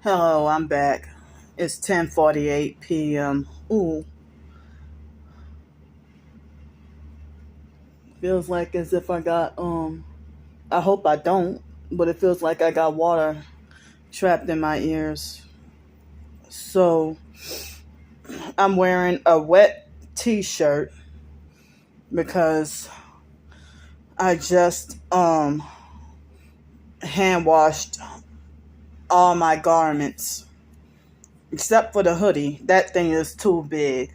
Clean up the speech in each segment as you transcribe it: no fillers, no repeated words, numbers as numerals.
Hello, I'm back. It's 10:48 p.m. Ooh, feels like as if I got I hope I don't, but it feels like I got water trapped in my ears. So, I'm wearing a wet t-shirt because I just hand washed all my garments except for the hoodie. That thing is too big.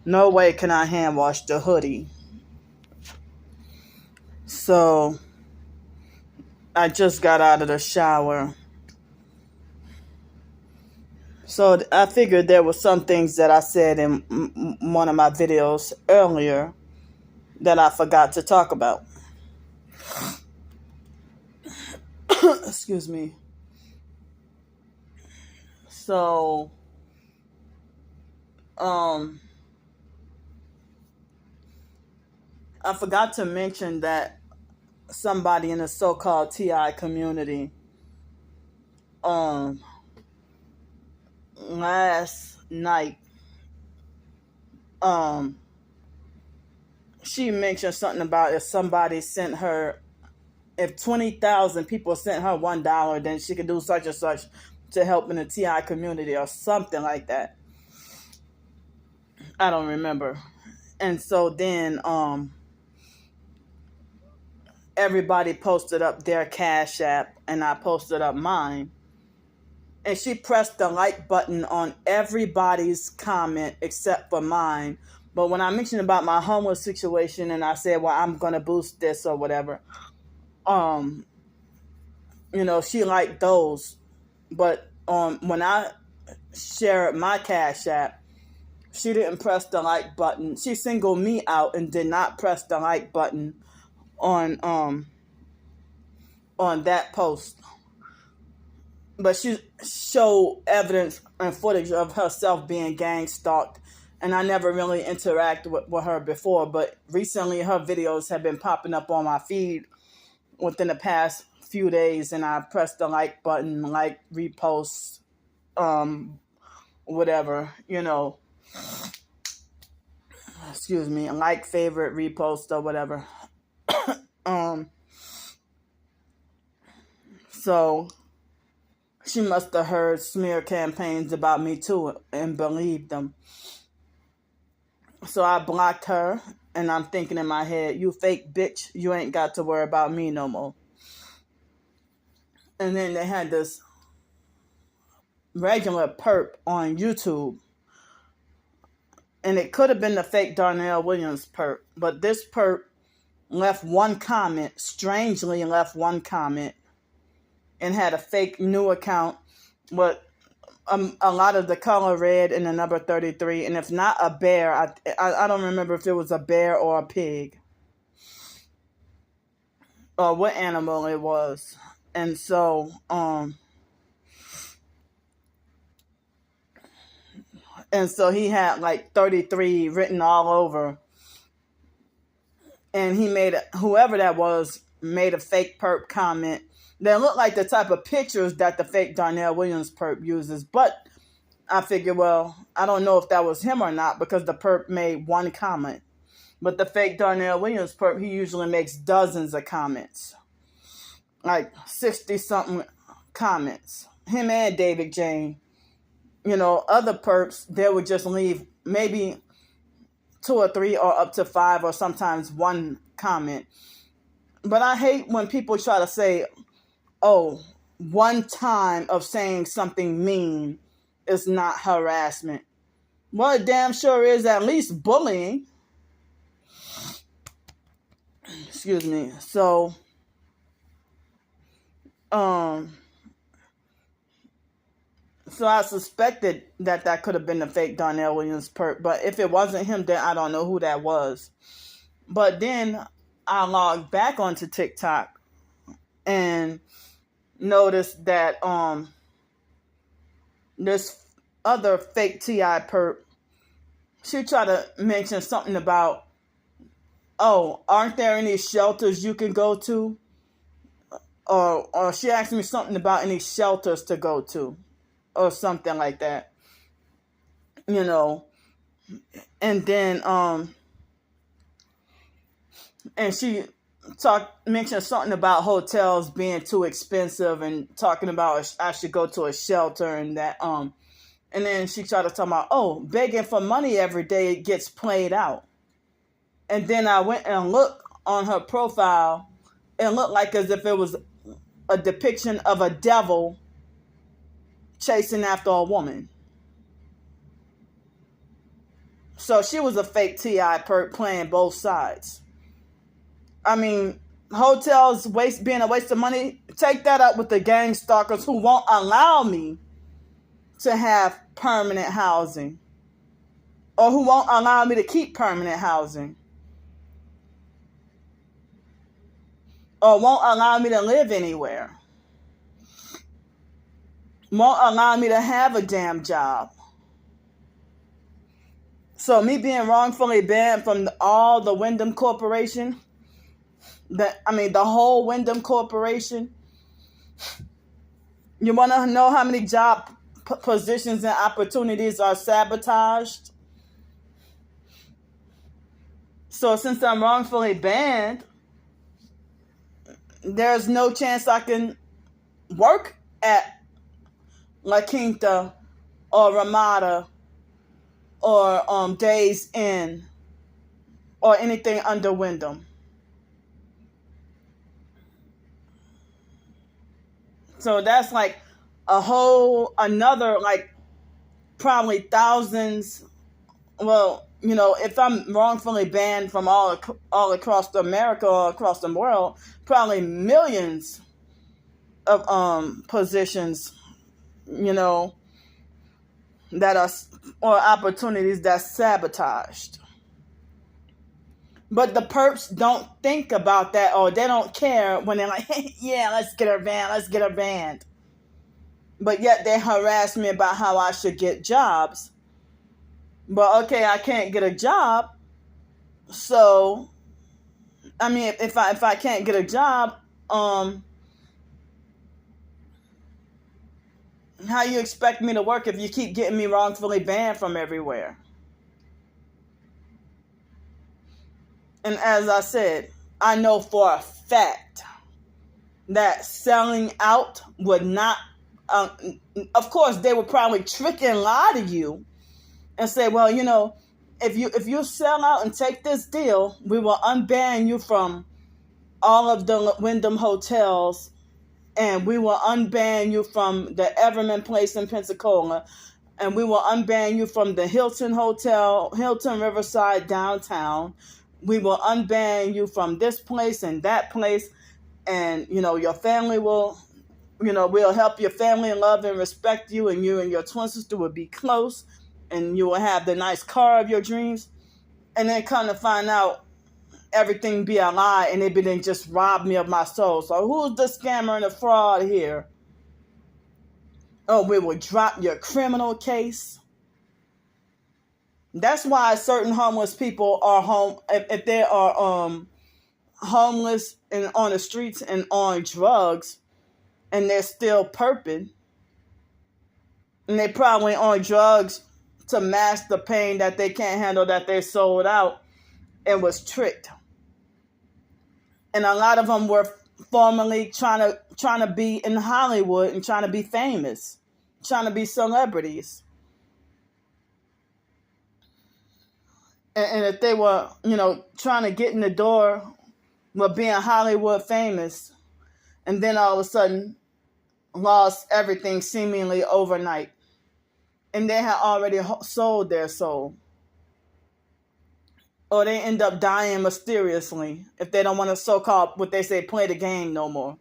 No way can I hand wash the hoodie. So, I just got out of the shower. So I figured there were some things that I said in one of my videos earlier that I forgot to talk about. Excuse me. So, um, I forgot to mention that somebody in the so-called TI community, um, last night, um, she mentioned something about if 20,000 people sent her $1, then she could do such and such to help in the TI community or something like that. I don't remember. And so then everybody posted up their Cash App and I posted up mine. And she pressed the like button on everybody's comment except for mine. But when I mentioned about my homeless situation and I said, well, I'm gonna boost this or whatever, um, she liked those. But when I shared my Cash App, she didn't press the like button. She singled me out and did not press the like button on that post. But she showed evidence and footage of herself being gang stalked, and I never really interacted with her before. But recently, her videos have been popping up on my feed within the past few days, and I pressed the like button, like repost, whatever, excuse me, like favorite repost or whatever. Um, so she must have heard smear campaigns about me too and believed them. So I blocked her, and I'm thinking in my head, you fake bitch, you ain't got to worry about me no more. And then they had this regular perp on YouTube, and it could have been the fake Darnell Williams perp, but this perp left one comment, strangely left one comment, and had a fake new account with a lot of the color red and the number 33, and if not a bear, I don't remember if it was a bear or a pig or what animal it was. And so he had like 33 written all over, and he made whoever that was made a fake perp comment that looked like the type of pictures that the fake Darnell Williams perp uses. But I figured, well, I don't know if that was him or not because the perp made one comment. But the fake Darnell Williams perp, he usually makes dozens of comments, like 60 something comments. Him and David Jane. Other perps, they would just leave maybe 2 or 3 or up to 5 or sometimes one comment. But I hate when people try to say, oh, one time of saying something mean is not harassment. Well, it damn sure is at least bullying. Excuse me. So, so I suspected that could have been the fake Darnell Williams perp. But if it wasn't him, then I don't know who that was. But then I logged back onto TikTok and noticed that this other fake TI perp, she tried to mention something about, oh, aren't there any shelters you can go to? Or she asked me something about any shelters to go to. or something like that, you know. And then and she mentioned something about hotels being too expensive, and talking about I should go to a shelter, and that and then she tried to talk about, oh, begging for money every day gets played out. And then I went and looked on her profile. It looked like as if it was a depiction of a devil chasing after a woman. So she was a fake T.I. perp playing both sides. I mean, hotels being a waste of money, take that up with the gang stalkers who won't allow me to have permanent housing, or who won't allow me to keep permanent housing, or won't allow me to live anywhere, won't allow me to have a damn job. So me being wrongfully banned from all the Wyndham Corporation, the whole Wyndham Corporation. You want to know how many job positions and opportunities are sabotaged? So since I'm wrongfully banned, there's no chance I can work at La Quinta or Ramada or Days Inn or anything under Wyndham. So that's like another like probably thousands. Well, if I'm wrongfully banned from all across America or across the world, probably millions of positions, that are, or opportunities that's sabotaged. But the perps don't think about that, or they don't care when they're like, hey, yeah, let's get her banned. But yet they harass me about how I should get jobs. But okay, I can't get a job. So, I mean, if I can't get a job, how you expect me to work if you keep getting me wrongfully banned from everywhere? And as I said, I know for a fact that selling out would not, of course, they would probably trick and lie to you and say, well, if you sell out and take this deal, we will unban you from all of the Wyndham hotels, and we will unban you from the Everman Place in Pensacola, and we will unban you from the Hilton Hotel, Hilton Riverside downtown. We will unban you from this place and that place, and your family will, we'll help your family and love and respect you, and you and your twin sister will be close, and you will have the nice car of your dreams. And then come to find out everything be a lie, and they didn't just rob me of my soul. So who's the scammer and the fraud here? Oh, we will drop your criminal case. That's why certain homeless people are home, if they are homeless and on the streets and on drugs, and they're still perping, and they probably on drugs to mask the pain that they can't handle, that they sold out and was tricked. And a lot of them were formerly trying to be in Hollywood and trying to be famous, trying to be celebrities. And if they were, trying to get in the door with being Hollywood famous, and then all of a sudden lost everything seemingly overnight, and they had already sold their soul. Or they end up dying mysteriously if they don't want to so-called, what they say, play the game no more,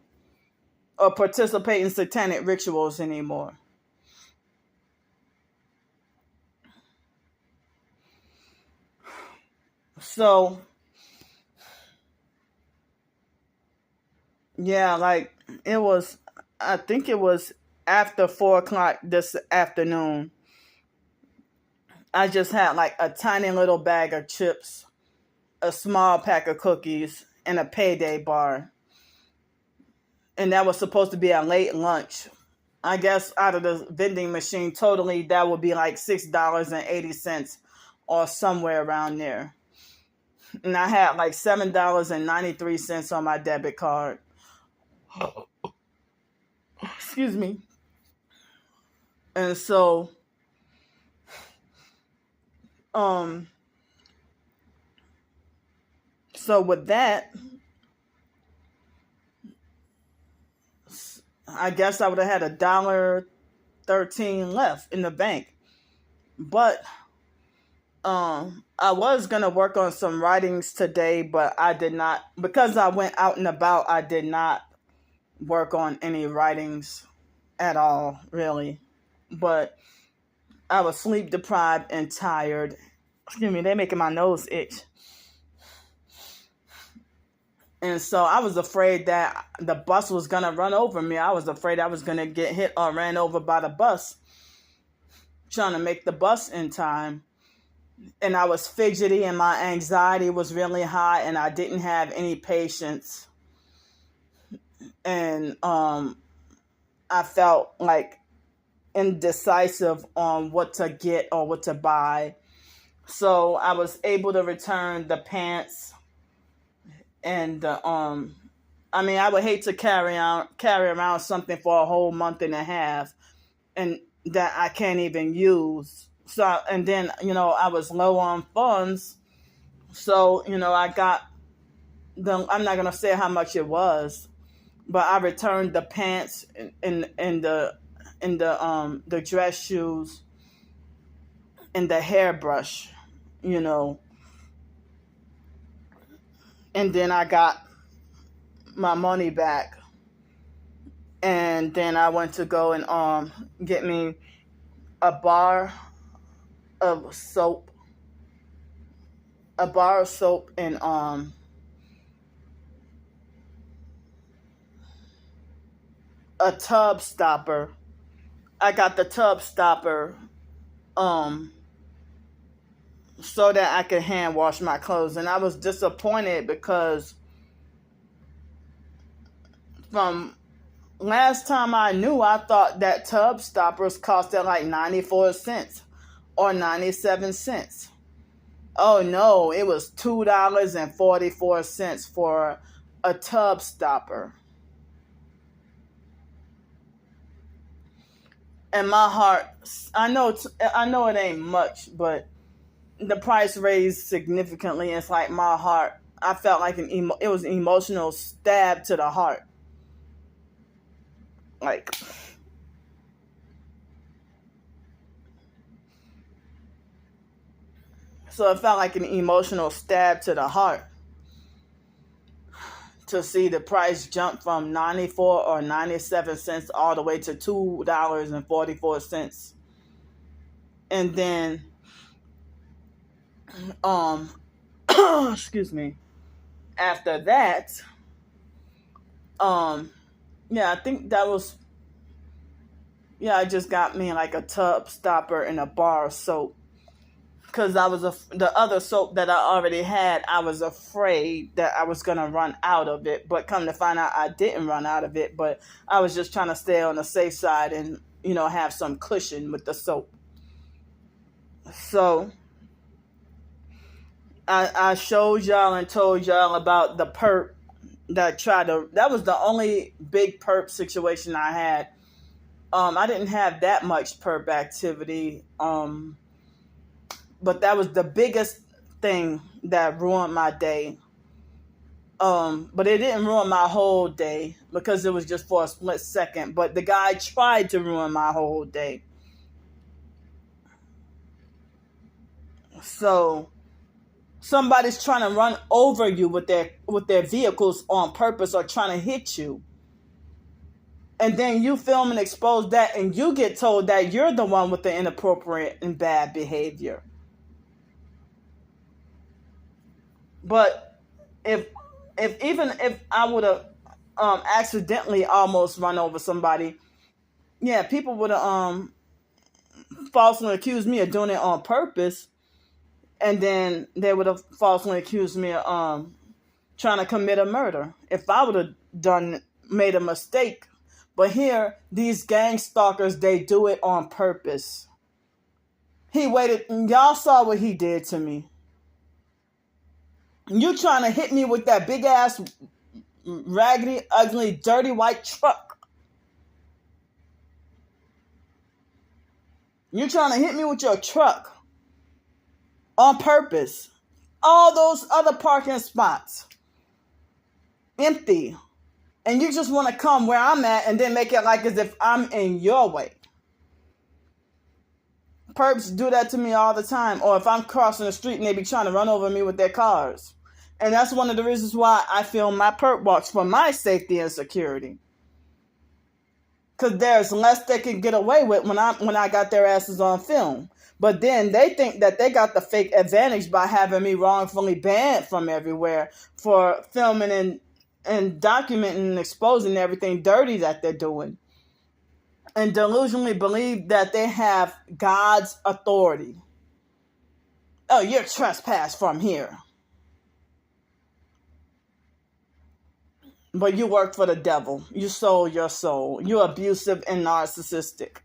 or participate in satanic rituals anymore. So, yeah, like I think it was after 4:00 this afternoon. I just had like a tiny little bag of chips, a small pack of cookies, and a payday bar. And that was supposed to be a late lunch. I guess out of the vending machine totally, that would be like $6.80 or somewhere around there. And I had like $7.93 on my debit card. Excuse me. And um, so with that, I guess I would have had $1.13 left in the bank. But I was gonna work on some writings today, but I did not, because I went out and about. I did not work on any writings at all, really. But I was sleep deprived and tired. Excuse me, they're making my nose itch. And so I was afraid that the bus was gonna run over me. I was afraid I was gonna get hit or ran over by the bus, trying to make the bus in time. And I was fidgety and my anxiety was really high and I didn't have any patience. And I felt like indecisive on what to get or what to buy. So I was able to return the pants and I would hate to carry around something for a whole month and a half and that I can't even use. So, and then, I was low on funds. So, I got I'm not going to say how much it was, but I returned the pants and the dress shoes and the hairbrush, and then I got my money back. And then I went to go and get me a bar of soap and a tub stopper. I got the tub stopper so that I could hand wash my clothes. And I was disappointed because from last time I knew, I thought that tub stoppers costed like 94 cents or 97 cents. Oh no, it was $2.44 for a tub stopper. And my heart, I know it ain't much, but the price raised significantly. It's like my heart, I felt like it was an emotional stab to the heart. Like, so it felt like an emotional stab to the heart to see the price jump from 94 or 97 cents all the way to $2.44. And then, excuse me, after that, I think that was, I just got me like a tub stopper and a bar of soap. Because the other soap that I already had, I was afraid that I was going to run out of it. But come to find out, I didn't run out of it. But I was just trying to stay on the safe side and, have some cushion with the soap. So I showed y'all and told y'all about the perp that was the only big perp situation I had. I didn't have that much perp activity. But that was the biggest thing that ruined my day. But it didn't ruin my whole day because it was just for a split second. But the guy tried to ruin my whole day. So somebody's trying to run over you with their vehicles on purpose or trying to hit you. And then you film and expose that and you get told that you're the one with the inappropriate and bad behavior. But if I would have accidentally almost run over somebody, people would have falsely accused me of doing it on purpose, and then they would have falsely accused me of trying to commit a murder. If I would have made a mistake But here, these gang stalkers, they do it on purpose. He waited, y'all saw what he did to me. You trying to hit me with that big ass, raggedy, ugly, dirty white truck. You trying to hit me with your truck on purpose. All those other parking spots empty. And you just want to come where I'm at and then make it like as if I'm in your way. Perps do that to me all the time. Or if I'm crossing the street and they be trying to run over me with their cars. And that's one of the reasons why I film my perp walks, for my safety and security. Because there's less they can get away with when I got their asses on film. But then they think that they got the fake advantage by having me wrongfully banned from everywhere for filming and documenting and exposing everything dirty that they're doing. And delusionally believe that they have God's authority. Oh, you're trespassed from here. But you work for the devil. You sold your soul. You're abusive and narcissistic.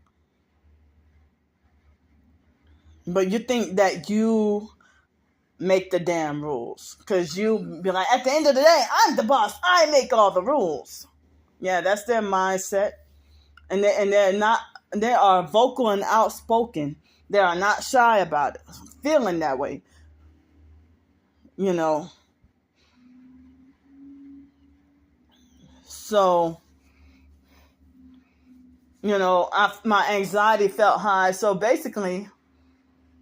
But you think that you make the damn rules. Because you be like, at the end of the day, I'm the boss. I make all the rules. Yeah, that's their mindset. And they are vocal and outspoken. They are not shy about it. Feeling that way. You know. So, you know, my anxiety felt high. So basically,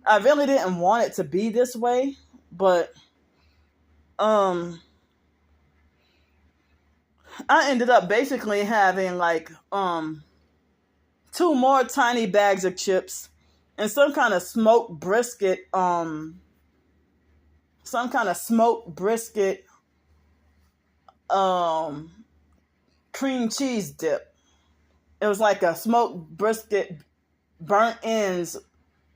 I really didn't want it to be this way. But, I ended up basically having like, 2 more tiny bags of chips and some kind of smoked brisket, cream cheese dip. It was like a smoked brisket, burnt ends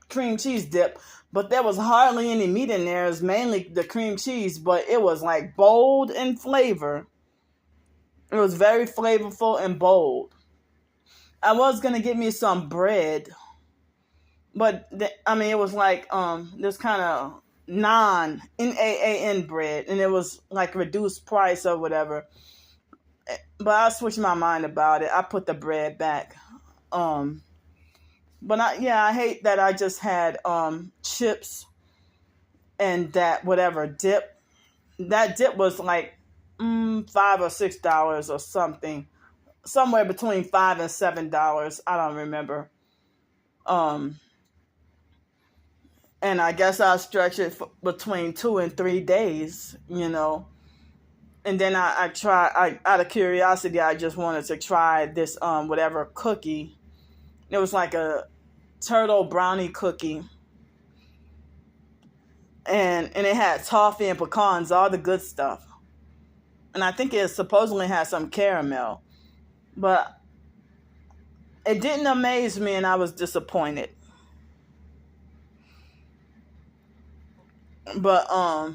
cream cheese dip, but there was hardly any meat in there. It was mainly the cream cheese, but it was like bold in flavor. It was very flavorful and bold. I was going to get me some bread, but it was like this kind of NAAN bread, and it was like reduced price or whatever. But I switched my mind about it. I put the bread back. But I hate that I just had chips and that whatever dip. That dip was like $5 or $6 or something. Somewhere between $5 and $7. I don't remember. And I guess I'll stretch it between 2 and 3 days, you know. And then I out of curiosity, I just wanted to try this whatever cookie. It was like a turtle brownie cookie. And it had toffee and pecans, all the good stuff. And I think it supposedly had some caramel. But it didn't amaze me, and I was disappointed. But I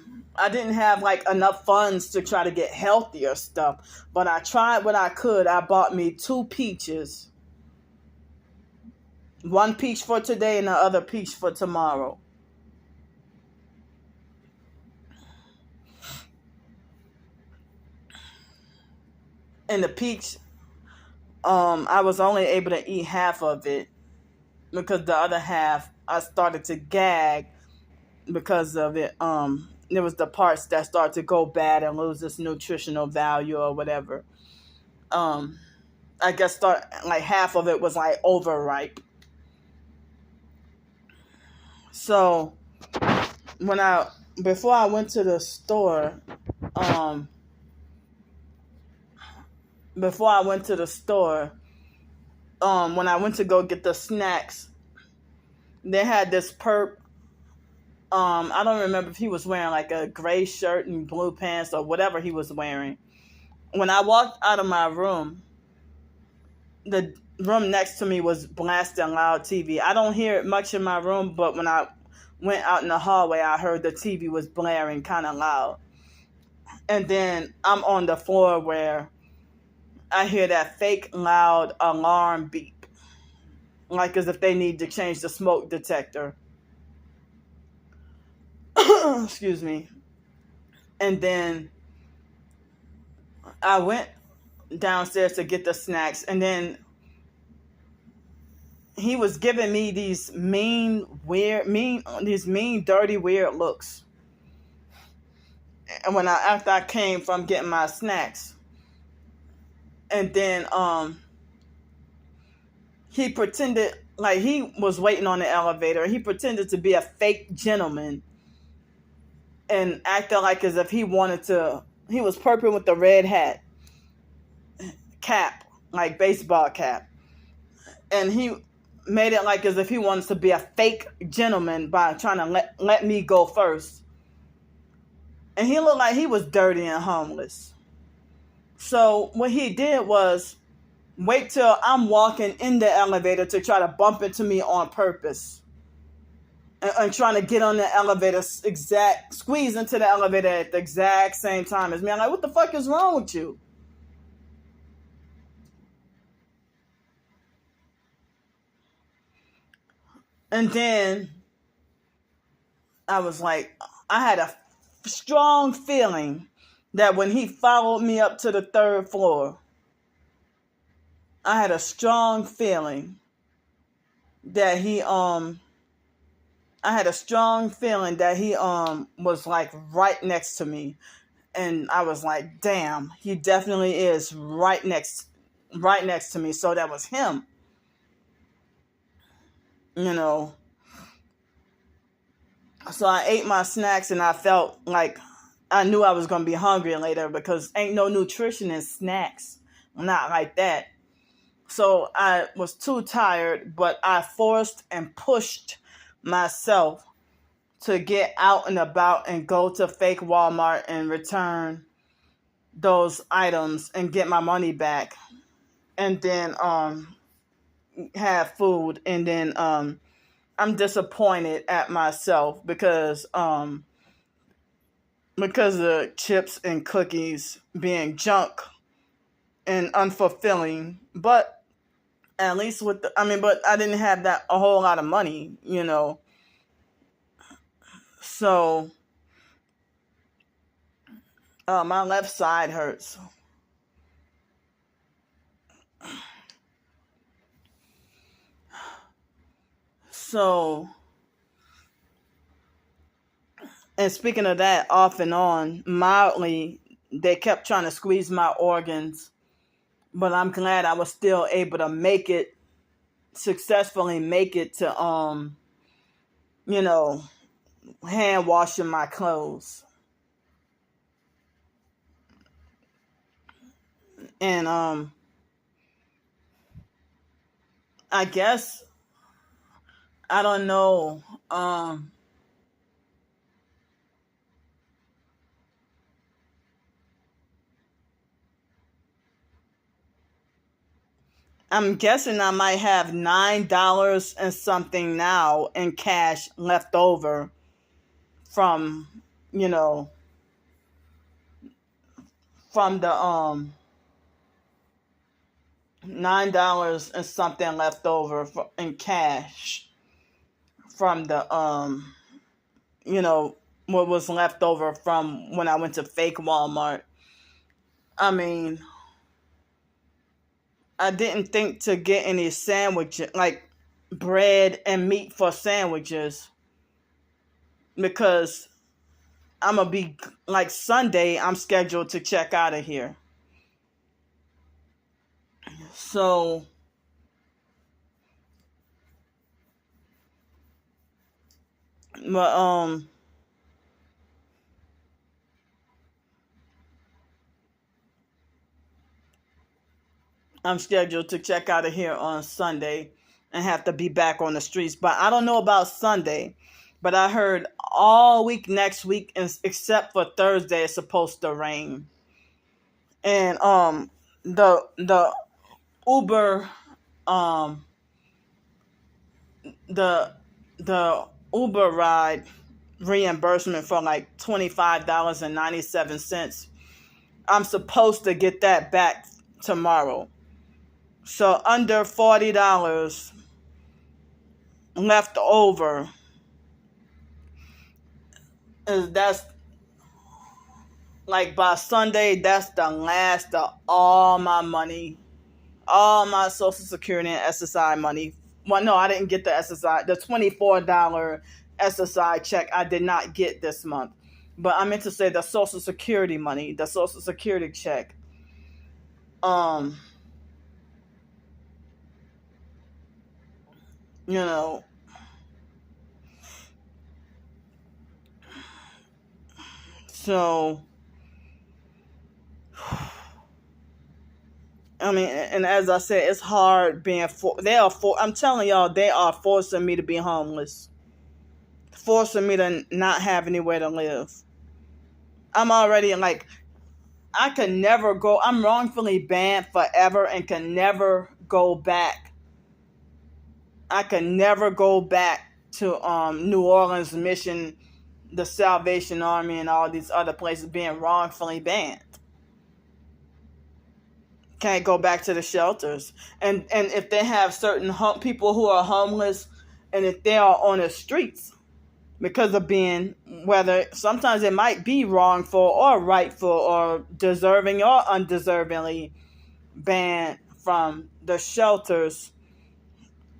didn't have like enough funds to try to get healthier stuff. But I tried what I could. I bought me 2 peaches. 1 peach for today and the other peach for tomorrow. And the peach, I was only able to eat half of it because the other half I started to gag because of it. There was the parts that start to go bad and lose its nutritional value or whatever. I guess like half of it was like overripe. So before I went to the store, when I went to go get the snacks, they had this perp. I don't remember if he was wearing like a gray shirt and blue pants or whatever he was wearing. When I walked out of my room, the room next to me was blasting loud TV. I don't hear it much in my room, but when I went out in the hallway, I heard the TV was blaring kind of loud. And then I'm on the floor where I hear that fake loud alarm beep, like as if they need to change the smoke detector. Excuse me. And then I went downstairs to get the snacks, and then he was giving me these mean, dirty, weird looks. And after I came from getting my snacks, and then he pretended like he was waiting on the elevator. He pretended to be a fake gentleman and acted like as if he wanted to. He was purple with the red hat, cap, like baseball cap, and he made it like as if he wanted to be a fake gentleman by trying to let me go first. And he looked like he was dirty and homeless. So what he did was wait till I'm walking in the elevator to try to bump into me on purpose. And trying to get on the elevator, squeeze into the elevator at the exact same time as me. I'm like, what the fuck is wrong with you? And then I was like, I had a strong feeling that when he followed me up to the third floor, I had a strong feeling that he was like right next to me. And I was like, damn, he definitely is right next to me. So that was him. You know. So I ate my snacks and I felt like I knew I was going to be hungry later because ain't no nutrition in snacks. Not like that. So I was too tired, but I forced and pushed myself to get out and about and go to fake Walmart and return those items and get my money back. And then have food. And then I'm disappointed at myself because of chips and cookies being junk and unfulfilling. But at least but I didn't have a whole lot of money, you know. So my left side hurts. So, and speaking of that, off and on, mildly, they kept trying to squeeze my organs, but I'm glad I was still able to successfully make it to, hand washing my clothes. And, I guess, I don't know, I'm guessing I might have $9 and something now in cash left over from, from the $9 and something left over in cash from the what was left over from when I went to fake Walmart. I mean, I didn't think to get any sandwiches, like bread and meat for sandwiches, because I'm going to be, like Sunday, I'm scheduled to check out of here. So, but, I'm scheduled to check out of here on Sunday and have to be back on the streets. But I don't know about Sunday. But I heard all week next week, except for Thursday, it's supposed to rain. And the Uber the Uber ride reimbursement for like $25.97. I'm supposed to get that back tomorrow. So under $40 left over. That's like by Sunday, that's the last of all my money, all my Social Security and SSI money. Well, no, I didn't get the SSI, the $24 SSI check I did not get this month. But I meant to say the Social Security money, the Social Security check. Um, you know, so I mean, and as I said, it's hard being I'm telling y'all, they are forcing me to be homeless, forcing me to not have anywhere to live. I'm already like, I can never go. I'm wrongfully banned forever and can never go back. I can never go back to New Orleans Mission, the Salvation Army, and all these other places being wrongfully banned. Can't go back to the shelters. And if they have certain people who are homeless, and if they are on the streets because of being, whether sometimes it might be wrongful or rightful or deserving or undeservingly banned from the shelters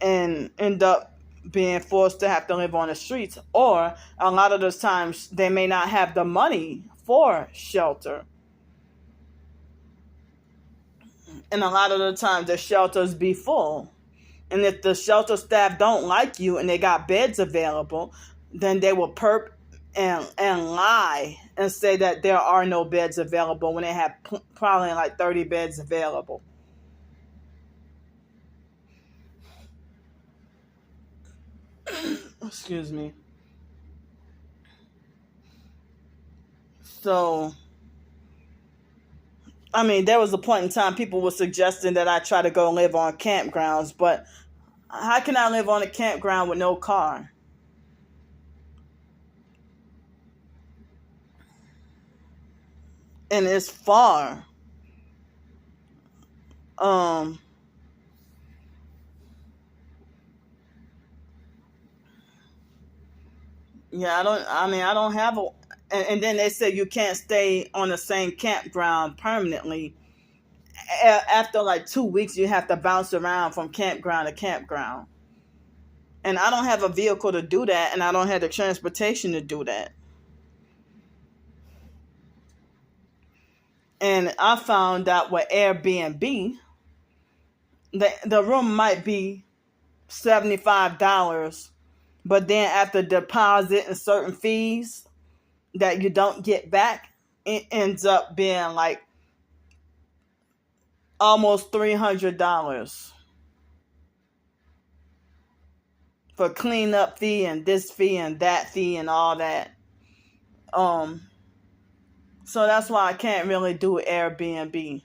and end up being forced to have to live on the streets, or a lot of those times they may not have the money for shelter. And a lot of the times the shelters be full. And if the shelter staff don't like you and they got beds available, then they will perp and lie and say that there are no beds available when they have probably like 30 beds available. Excuse me. So, I mean, there was a point in time people were suggesting that I try to go live on campgrounds, but how can I live on a campground with no car? And it's far. Um, yeah, I don't have a, and then they said you can't stay on the same campground permanently. After like 2 weeks, you have to bounce around from campground to campground. And I don't have a vehicle to do that, and I don't have the transportation to do that. And I found out with Airbnb, the room might be $75, but then after deposit and certain fees that you don't get back, it ends up being like almost $300 for cleanup fee and this fee and that fee and all that. So that's why I can't really do Airbnb.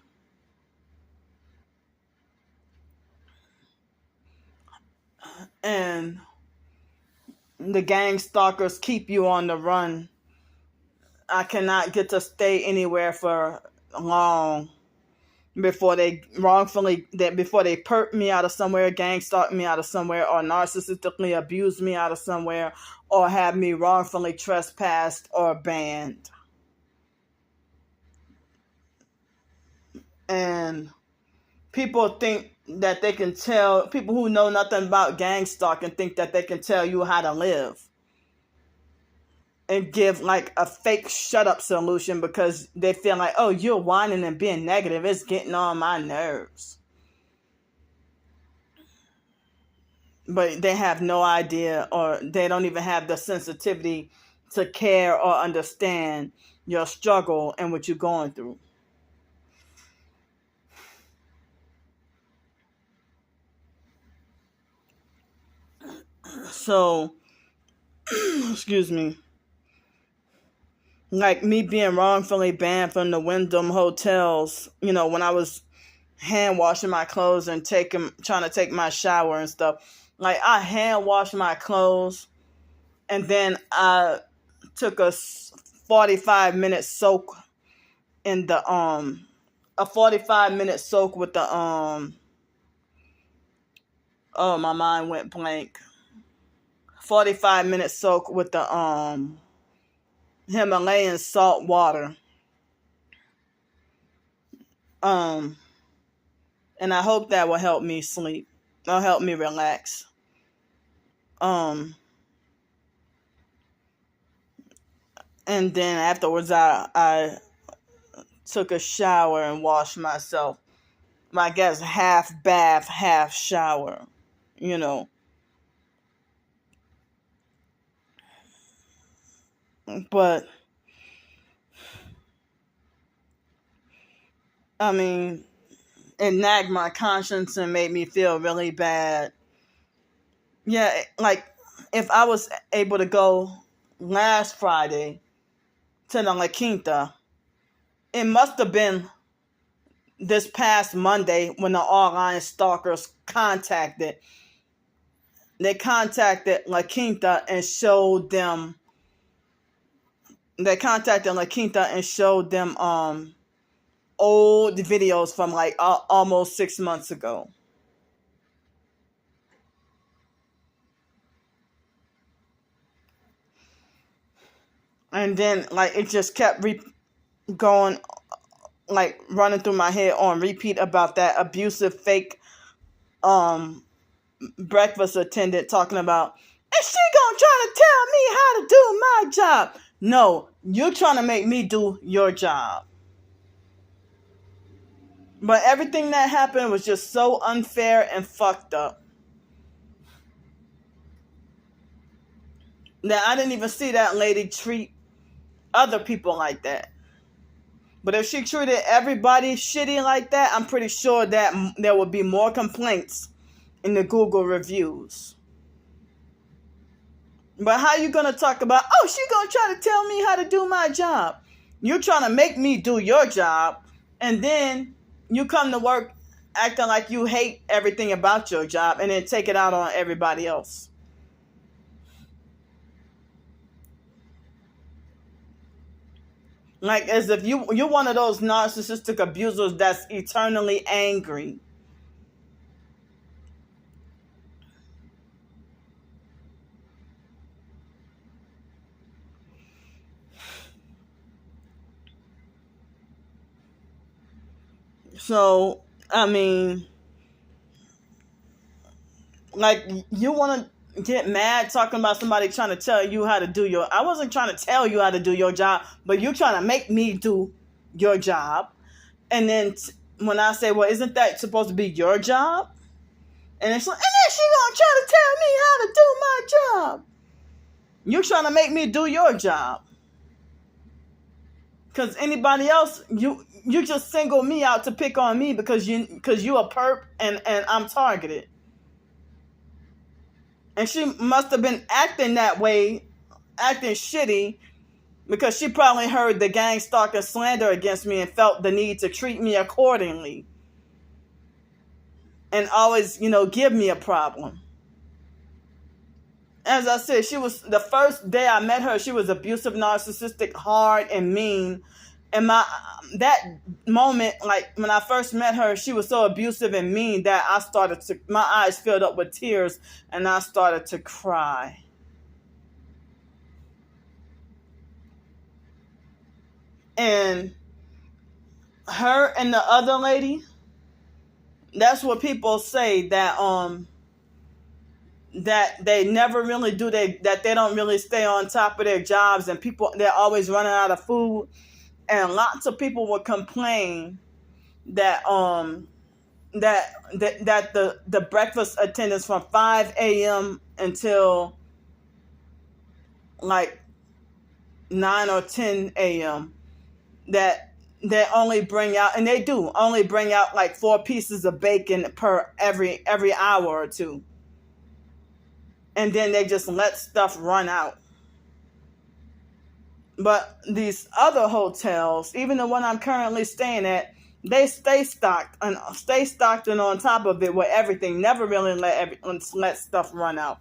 And the gang stalkers keep you on the run. I cannot get to stay anywhere for long before they before they perp me out of somewhere, gang stalk me out of somewhere, or narcissistically abuse me out of somewhere, or have me wrongfully trespassed or banned. And people think that they can tell, people who know nothing about gang stalking think that they can tell you how to live and give like a fake shut up solution because they feel like, oh, you're whining and being negative. It's getting on my nerves. But they have no idea, or they don't even have the sensitivity to care or understand your struggle and what you're going through. So, excuse me. Like me being wrongfully banned from the Wyndham hotels, when I was hand washing my clothes and trying to take my shower and stuff. Like I hand washed my clothes and then I took a 45-minute soak in the a 45-minute soak with the oh, my mind went blank. 45-minute soak with the Himalayan salt water. And I hope that will help me sleep. It'll help me relax. And then afterwards I took a shower and washed myself. I guess half bath, half shower, you know. But I mean, it nagged my conscience and made me feel really bad. Yeah, like if I was able to go last Friday to the La Quinta, it must have been this past Monday when the online stalkers contacted. They contacted La Quinta and showed them. They contacted La Quinta and showed them old videos from like almost 6 months ago. And then like it just kept going, like running through my head on repeat about that abusive fake breakfast attendant talking about, and she gonna try to tell me how to do my job. No, you're trying to make me do your job. But everything that happened was just so unfair and fucked up that I didn't even see that lady treat other people like that. But if she treated everybody shitty like that, I'm pretty sure that there would be more complaints in the Google reviews. But how you going to talk about, oh, she going to try to tell me how to do my job? You're trying to make me do your job, and then you come to work acting like you hate everything about your job and then take it out on everybody else. Like as if you're one of those narcissistic abusers that's eternally angry. So, I mean, like you want to get mad talking about somebody trying to tell you how to do your... I wasn't trying to tell you how to do your job, but you're trying to make me do your job. And then when I say, well, isn't that supposed to be your job? And it's like, and then she gonna try to tell me how to do my job. You're trying to make me do your job. Because anybody else, you just single me out to pick on me because you a perp and I'm targeted. And she must have been acting that way, acting shitty, because she probably heard the gang stalker slander against me and felt the need to treat me accordingly. And always, give me a problem. As I said, she was, the first day I met her, she was abusive, narcissistic, hard, and mean. And that moment, like when I first met her, she was so abusive and mean that my eyes filled up with tears and I started to cry. And her and the other lady, that's what people say, that they never really do, that they don't really stay on top of their jobs, and they're always running out of food. And lots of people would complain that the breakfast attendants from 5 a.m. until like 9 or 10 a.m. that they only bring out, and they do only bring out like 4 pieces of bacon per every hour or two. And then they just let stuff run out. But these other hotels, even the one I'm currently staying at, they stay stocked and on top of it with everything. Never really let stuff run out.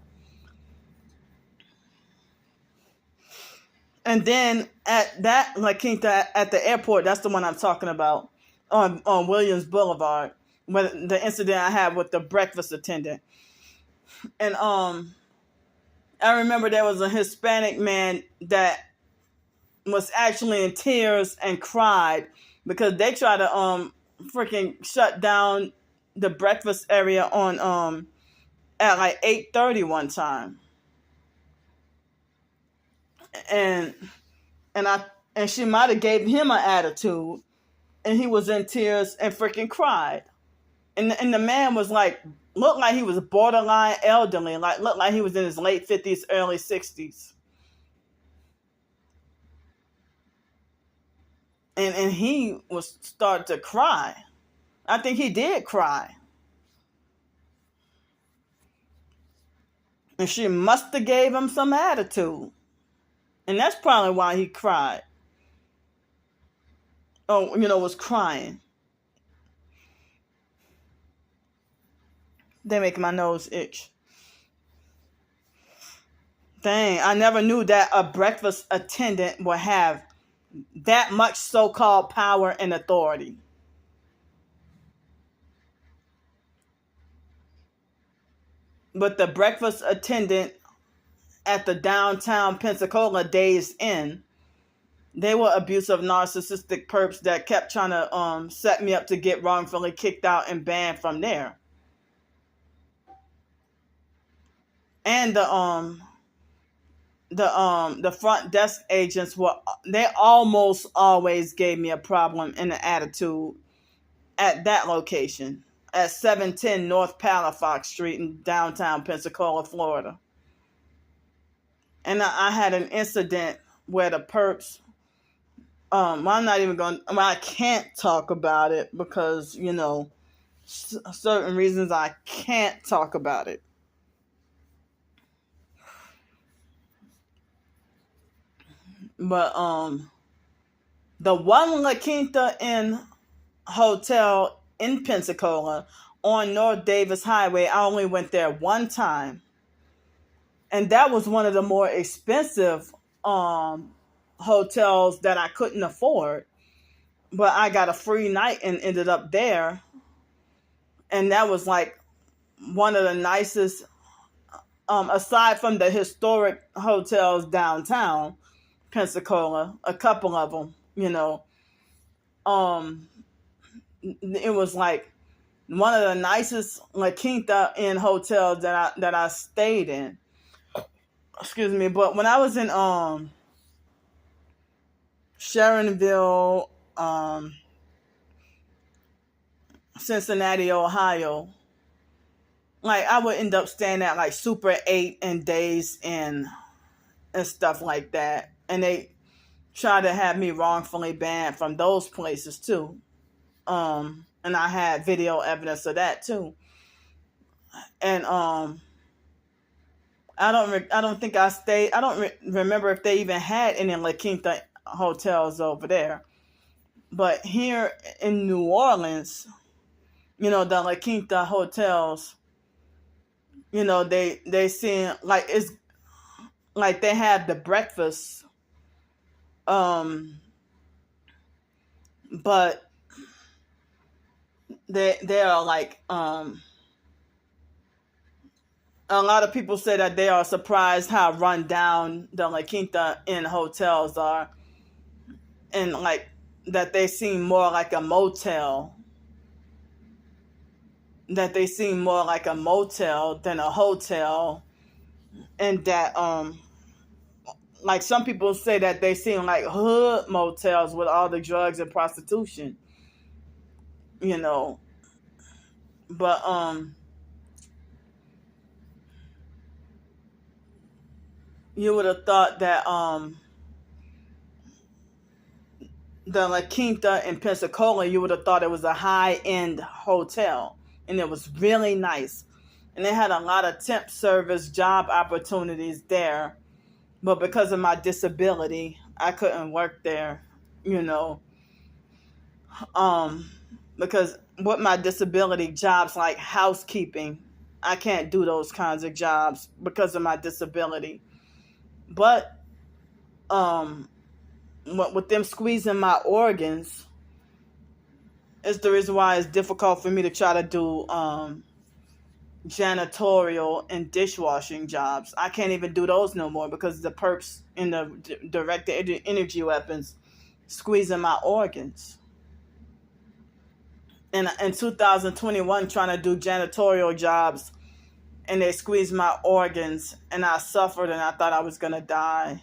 And then at that La Quinta at the airport, that's the one I'm talking about. on Williams Boulevard, with the incident I had with the breakfast attendant. And I remember there was a Hispanic man that was actually in tears and cried because they tried to freaking shut down the breakfast area on at like 8:30 one time. And and she might have gave him an attitude, and he was in tears and freaking cried. And the man was like, looked like he was borderline elderly, like looked like he was in his late 50s, early 60s. And he was started to cry. I think he did cry. And she must have gave him some attitude. And that's probably why he cried. Oh, was crying. They make my nose itch. Dang, I never knew that a breakfast attendant would have that much so-called power and authority. But the breakfast attendant at the downtown Pensacola Days Inn, they were abusive, narcissistic perps that kept trying to set me up to get wrongfully kicked out and banned from there. And the front desk agents they almost always gave me a problem and an attitude at that location at 710 North Palafox Street in downtown Pensacola, Florida. And I had an incident where the perps, I'm not even I can't talk about it because, certain reasons I can't talk about it. But the one La Quinta Inn hotel in Pensacola on North Davis Highway, I only went there one time. And that was one of the more expensive hotels that I couldn't afford. But I got a free night and ended up there. And that was like one of the nicest, aside from the historic hotels downtown Pensacola, a couple of them, it was like one of the nicest La Quinta Inn hotels that I stayed in. Excuse me, but when I was in Sharonville, Cincinnati, Ohio, like I would end up staying at like Super 8 and Days Inn and stuff like that. And they tried to have me wrongfully banned from those places too. And I had video evidence of that too. And I don't think I stayed. I don't remember if they even had any La Quinta hotels over there. But here in New Orleans, the La Quinta hotels, they seem like it's like they have the breakfast. But they are like a lot of people say that they are surprised how run down the La Quinta Inn hotels are, and like that they seem more like a motel. That they seem more like a motel than a hotel, and that like some people say that they seem like hood motels with all the drugs and prostitution, but you would have thought that the La Quinta in Pensacola, you would have thought it was a high-end hotel, and it was really nice, and they had a lot of temp service job opportunities there. But because of my disability, I couldn't work there, because with my disability, jobs like housekeeping, I can't do those kinds of jobs because of my disability. But with them squeezing my organs It's the reason why it's difficult for me to try to do janitorial and dishwashing jobs. I can't even do those no more because the perps and the directed energy weapons squeezing my organs. And in 2021, trying to do janitorial jobs, and they squeezed my organs, and I suffered, and I thought I was gonna die.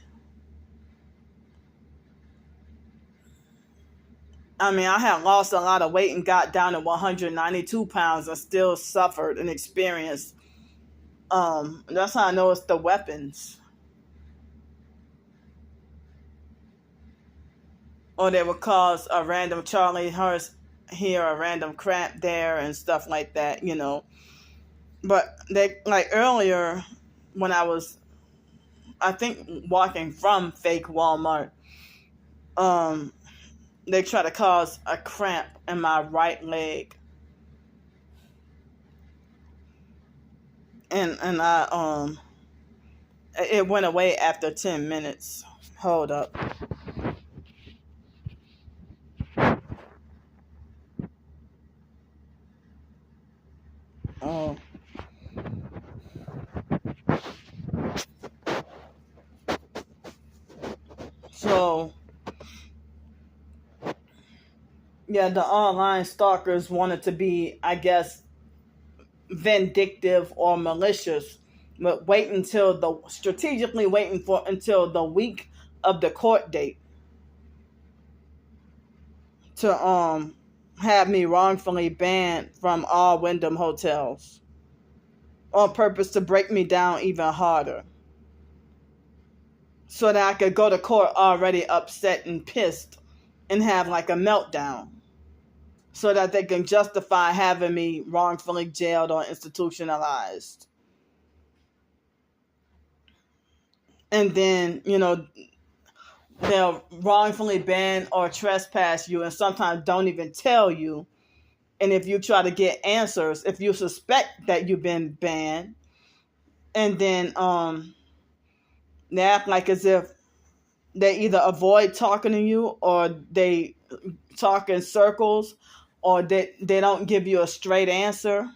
I mean, I had lost a lot of weight and got down to 192 pounds and still suffered and experienced. That's how I know it's the weapons. Or they would cause a random Charlie horse here, a random cramp there, and stuff like that, But they, like earlier, when I think, walking from fake Walmart, they try to cause a cramp in my right leg. And it went away after 10 minutes. Hold up. Oh. So, yeah, the online stalkers wanted to be, I guess, vindictive or malicious, but strategically waiting for until the week of the court date to have me wrongfully banned from all Wyndham hotels on purpose to break me down even harder, so that I could go to court already upset and pissed and have like a meltdown, so that they can justify having me wrongfully jailed or institutionalized. And then, they'll wrongfully ban or trespass you and sometimes don't even tell you. And if you try to get answers, if you suspect that you've been banned, and then they act like as if they either avoid talking to you, or they talk in circles, or they don't give you a straight answer,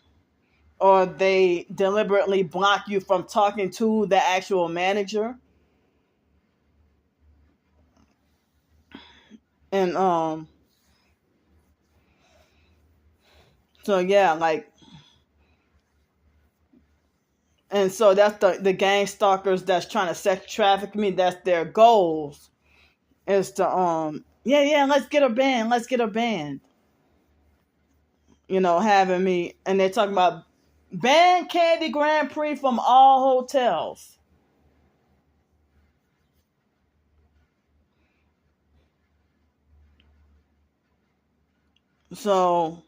or they deliberately block you from talking to the actual manager. And so yeah, like, and so that's the gang stalkers that's trying to sex traffic me. That's their goals, is to yeah, let's get her banned, having me, and they're talking about ban Candy Grand Prix from all hotels. So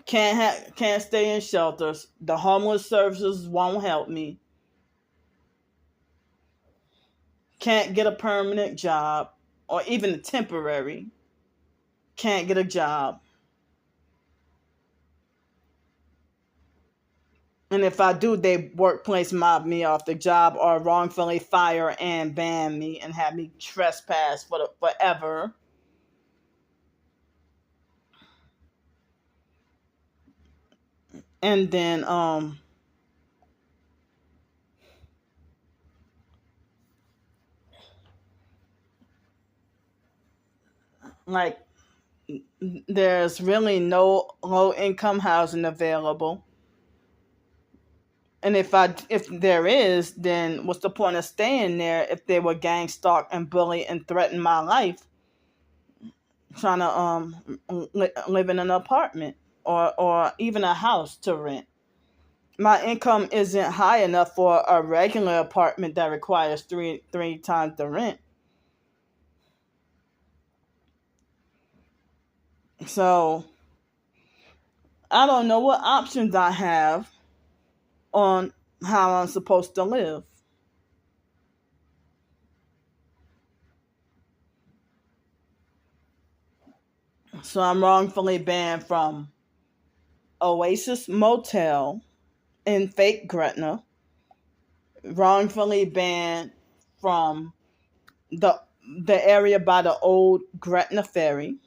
can't stay in shelters. The homeless services won't help me. Can't get a permanent job or even a temporary. Can't get a job. And if I do, they workplace mob me off the job or wrongfully fire and ban me and have me trespass forever. And then like, there's really no low income housing available. And if there is, then what's the point of staying there if they were gang stalk and bully and threaten my life, trying to live in an apartment or even a house to rent? My income isn't high enough for a regular apartment that requires three times the rent. So I don't know what options I have on how I'm supposed to live. So I'm wrongfully banned from Oasis Motel in fake Gretna, wrongfully banned from the area by the old Gretna Ferry,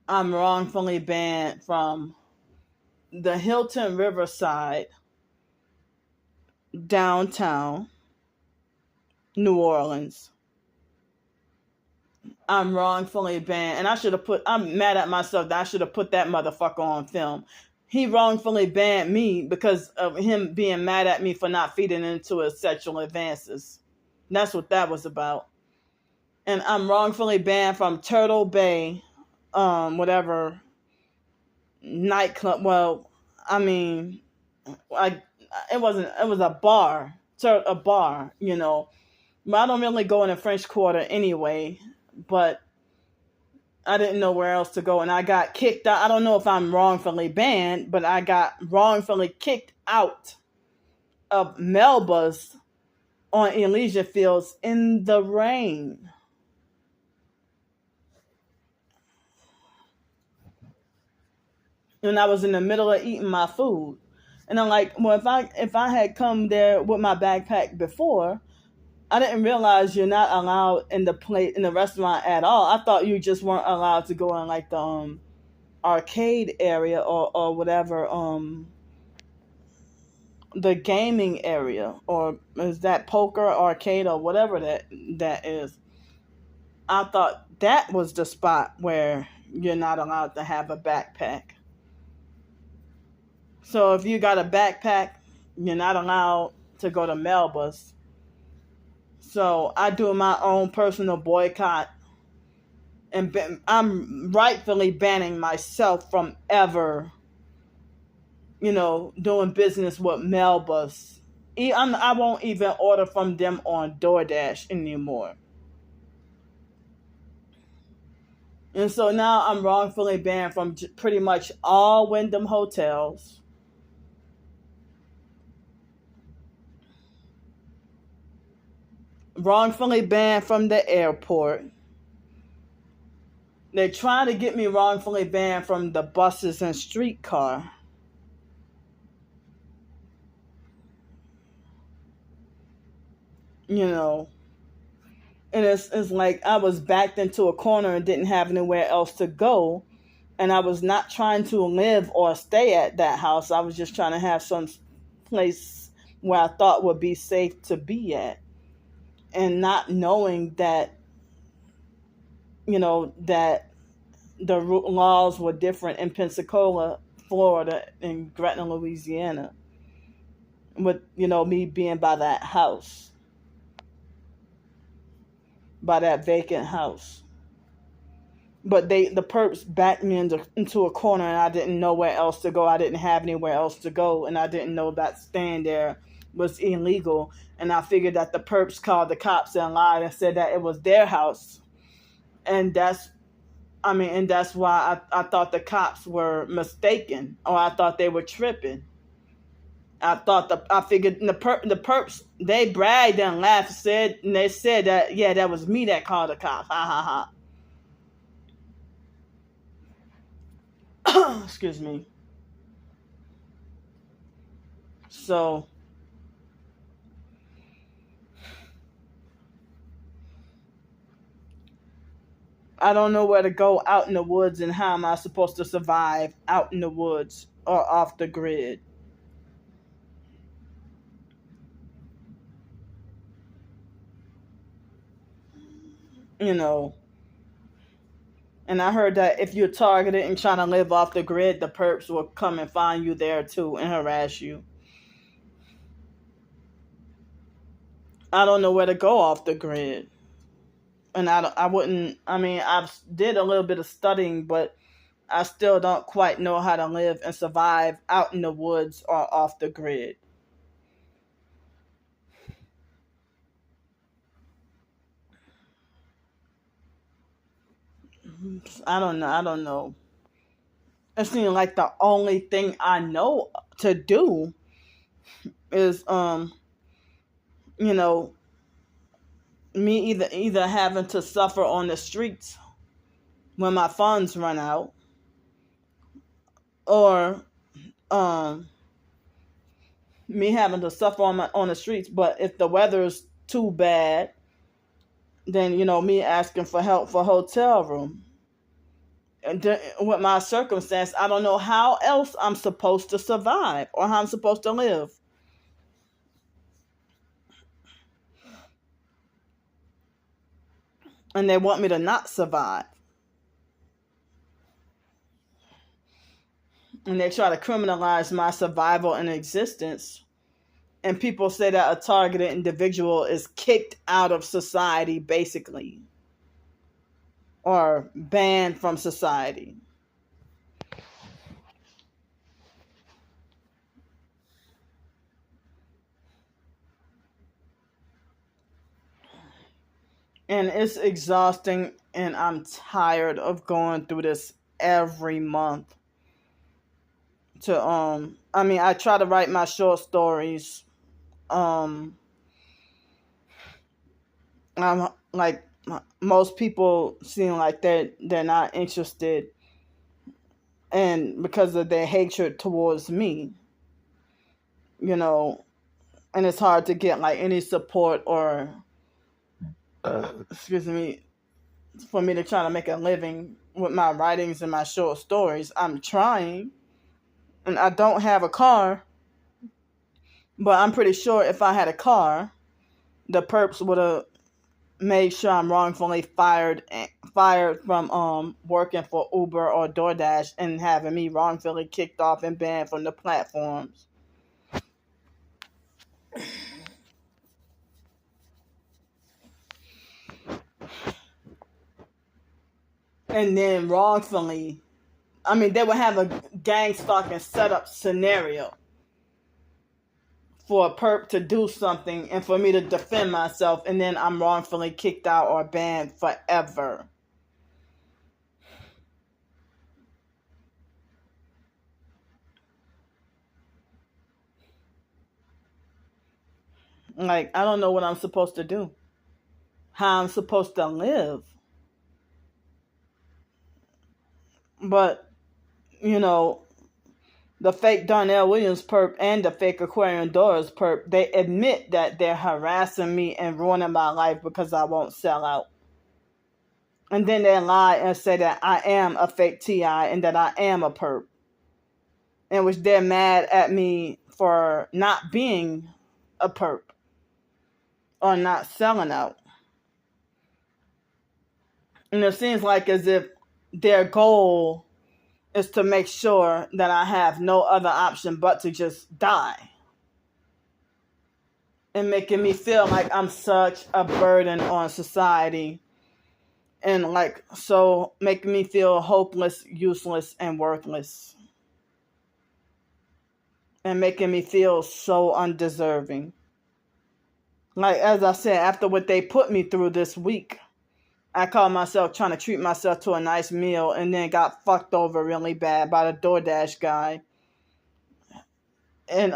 I'm wrongfully banned from the Hilton Riverside, downtown New Orleans. I'm wrongfully banned, and I'm mad at myself that I should have put that motherfucker on film. He wrongfully banned me because of him being mad at me for not feeding into his sexual advances. That's what that was about. And I'm wrongfully banned from Turtle Bay, whatever nightclub. Well, I mean, I it wasn't. It was a bar, a bar. But I don't really go in the French Quarter anyway. But I didn't know where else to go, and I got kicked out. I don't know if I'm wrongfully banned, but I got wrongfully kicked out of Melba's on Elysia Fields in the rain. And I was in the middle of eating my food. And I'm like, well, if I had come there with my backpack before, I didn't realize you're not allowed in the restaurant at all. I thought you just weren't allowed to go in like the arcade area or whatever, the gaming area, or is that poker arcade or whatever that is. I thought that was the spot where you're not allowed to have a backpack. So if you got a backpack, you're not allowed to go to Melba's. So I do my own personal boycott, and I'm rightfully banning myself from ever, doing business with Melba's. I won't even order from them on DoorDash anymore. And so now I'm wrongfully banned from pretty much all Wyndham hotels. Wrongfully banned from the airport. They're trying to get me wrongfully banned from the buses and streetcar. And it's like I was backed into a corner and didn't have anywhere else to go. And I was not trying to live or stay at that house. I was just trying to have some place where I thought would be safe to be at. And not knowing that, that the laws were different in Pensacola, Florida, and Gretna, Louisiana. With, me being by that house. By that vacant house. But the perps backed me into a corner, and I didn't know where else to go. I didn't have anywhere else to go, and I didn't know that staying there was illegal. And I figured that the perps called the cops and lied and said that it was their house. And that's why I thought the cops were mistaken, or I thought they were tripping. I figured the perps, they bragged and laughed, and they said that, yeah, that was me that called the cops. Ha ha ha. Excuse me. So I don't know where to go out in the woods, and how am I supposed to survive out in the woods or off the grid? And I heard that if you're targeted and trying to live off the grid, the perps will come and find you there too and harass you. I don't know where to go off the grid. And I did a little bit of studying, but I still don't quite know how to live and survive out in the woods or off the grid. I don't know. It seems like the only thing I know to do is me either having to suffer on the streets when my funds run out, or me having to suffer on the streets. But if the weather's too bad, then me asking for help for hotel room. with my circumstance, I don't know how else I'm supposed to survive or how I'm supposed to live. And they want me to not survive. And they try to criminalize my survival and existence. And people say that a targeted individual is kicked out of society, basically, or banned from society. And it's exhausting, and I'm tired of going through this every month. I try to write my short stories. I'm like, most people seem like they're not interested, and because of their hatred towards me, and it's hard to get like any support or excuse me, for me to try to make a living with my writings and my short stories. I'm trying, and I don't have a car, but I'm pretty sure if I had a car, the perps would have made sure I'm wrongfully fired from working for Uber or DoorDash and having me wrongfully kicked off and banned from the platforms. And then wrongfully, they would have a gang stalking setup scenario for a perp to do something and for me to defend myself, and then I'm wrongfully kicked out or banned forever. Like, I don't know what I'm supposed to do, how I'm supposed to live. But, the fake Darnell Williams perp and the fake Aquarian Doris perp, they admit that they're harassing me and ruining my life because I won't sell out. And then they lie and say that I am a fake TI and that I am a perp. In which they're mad at me for not being a perp or not selling out. And it seems like as if their goal is to make sure that I have no other option but to just die. And making me feel like I'm such a burden on society. And so making me feel hopeless, useless, and worthless. And making me feel so undeserving. Like, as I said, after what they put me through this week, I caught myself trying to treat myself to a nice meal and then got fucked over really bad by the DoorDash guy. And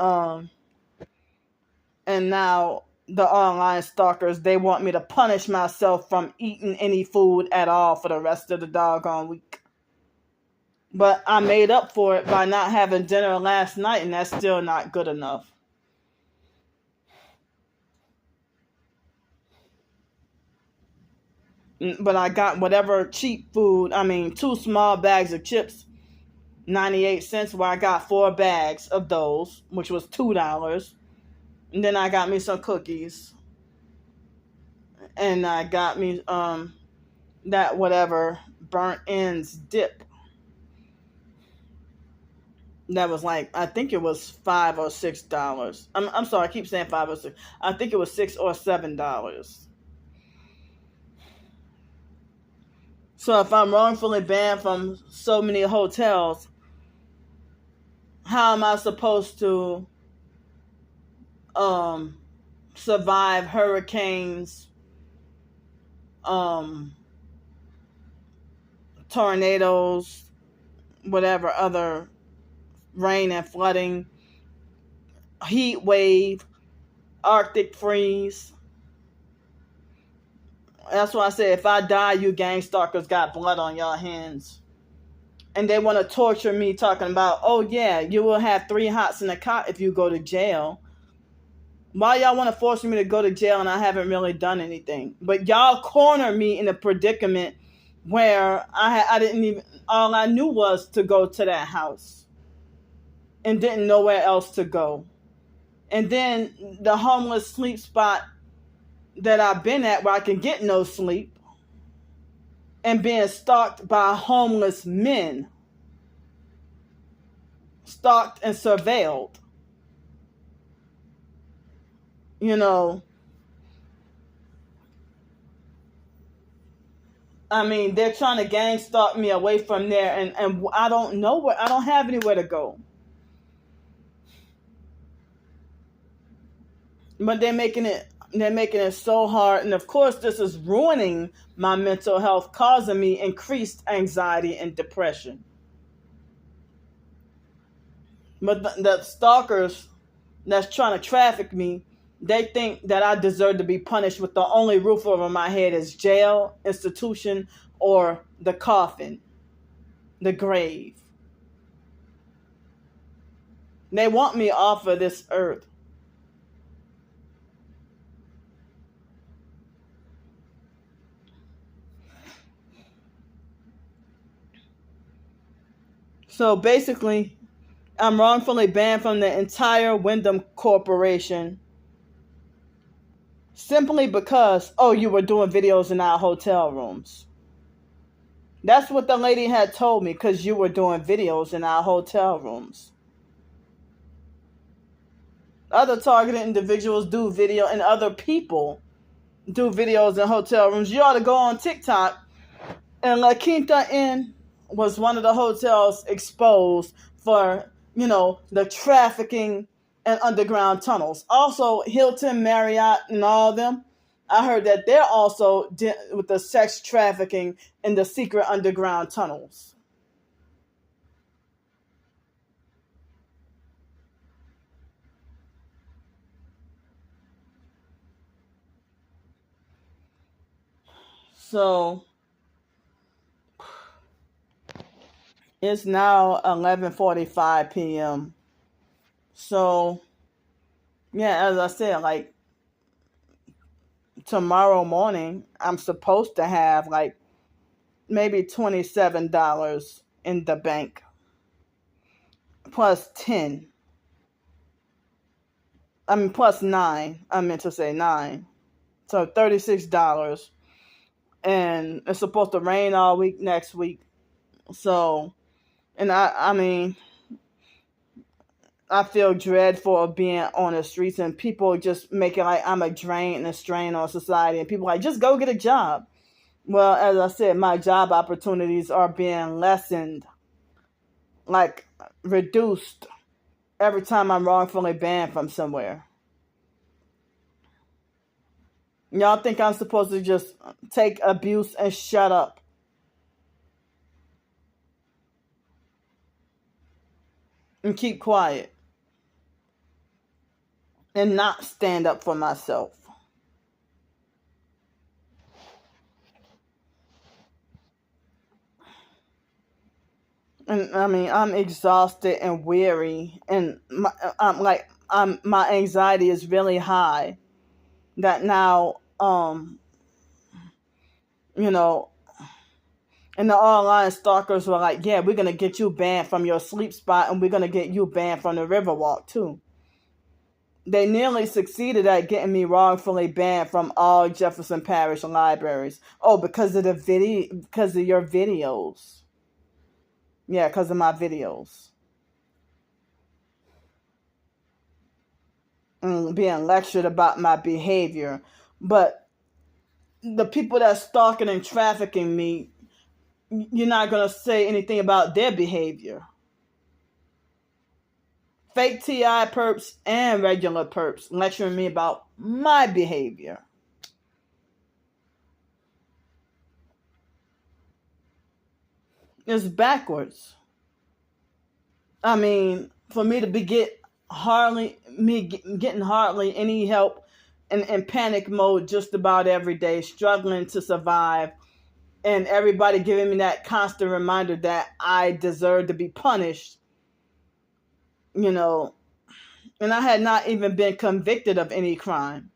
now the online stalkers, they want me to punish myself from eating any food at all for the rest of the doggone week. But I made up for it by not having dinner last night, and that's still not good enough. But I got whatever cheap food, 2 small bags of chips, 98 cents, where I got 4 bags of those, which was $2. And then I got me some cookies. And I got me that whatever burnt ends dip. That was I think it was $5 or $6. I'm sorry, I keep saying 5 or 6. I think it was $6 or $7. So if I'm wrongfully banned from so many hotels, how am I supposed to survive hurricanes, tornadoes, whatever other rain and flooding, heat wave, Arctic freeze? That's why I say, if I die, you gang stalkers got blood on your hands. And they want to torture me talking about, oh yeah, you will have 3 hots in a cot if you go to jail. Why y'all want to force me to go to jail and I haven't really done anything? But y'all corner me in a predicament where all I knew was to go to that house and didn't know where else to go. And then the homeless sleep spot that I've been at where I can get no sleep, and being stalked by homeless men, stalked and surveilled. You know, I mean, they're trying to gang stalk me away from there, and I don't know where, I don't have anywhere to go. But they're making it so hard, and of course this is ruining my mental health, causing me increased anxiety and depression. But the stalkers that's trying to traffic me, they think that I deserve to be punished with the only roof over my head is jail, institution, or the coffin, the grave. They want me off of this earth. So basically, I'm wrongfully banned from the entire Wyndham Corporation simply because, oh, you were doing videos in our hotel rooms. That's what the lady had told me, because you were doing videos in our hotel rooms. Other targeted individuals do video, and other people do videos in hotel rooms. You ought to go on TikTok, and La Quinta Inn was one of the hotels exposed for, the trafficking and underground tunnels. Also, Hilton, Marriott, and all of them, I heard that they're also with the sex trafficking in the secret underground tunnels. So it's now 11:45 p.m. So, yeah, as I said, like, tomorrow morning, I'm supposed to have, like, maybe $27 in the bank. Plus 10. Plus 9. I meant to say 9. So $36. And it's supposed to rain all week next week. So, and I mean, I feel dreadful of being on the streets, and people just make it like I'm a drain and a strain on society, and people like, just go get a job. Well, as I said, my job opportunities are being lessened, like reduced, every time I'm wrongfully banned from somewhere. Y'all think I'm supposed to just take abuse and shut up? And keep quiet? And not stand up for myself? And I mean, I'm exhausted and weary, and my anxiety is really high. That now, and the online stalkers were like, yeah, we're gonna get you banned from your sleep spot, and we're gonna get you banned from the Riverwalk too. They nearly succeeded at getting me wrongfully banned from all Jefferson Parish libraries. Oh, because of because of your videos. Yeah, because of my videos. And being lectured about my behavior. But the people that's stalking and trafficking me, you're not going to say anything about their behavior. Fake TI perps and regular perps lecturing me about my behavior. It's backwards. I mean, for me to getting hardly any help, and in panic mode just about every day, struggling to survive, and everybody giving me that constant reminder that I deserve to be punished, and I had not even been convicted of any crime.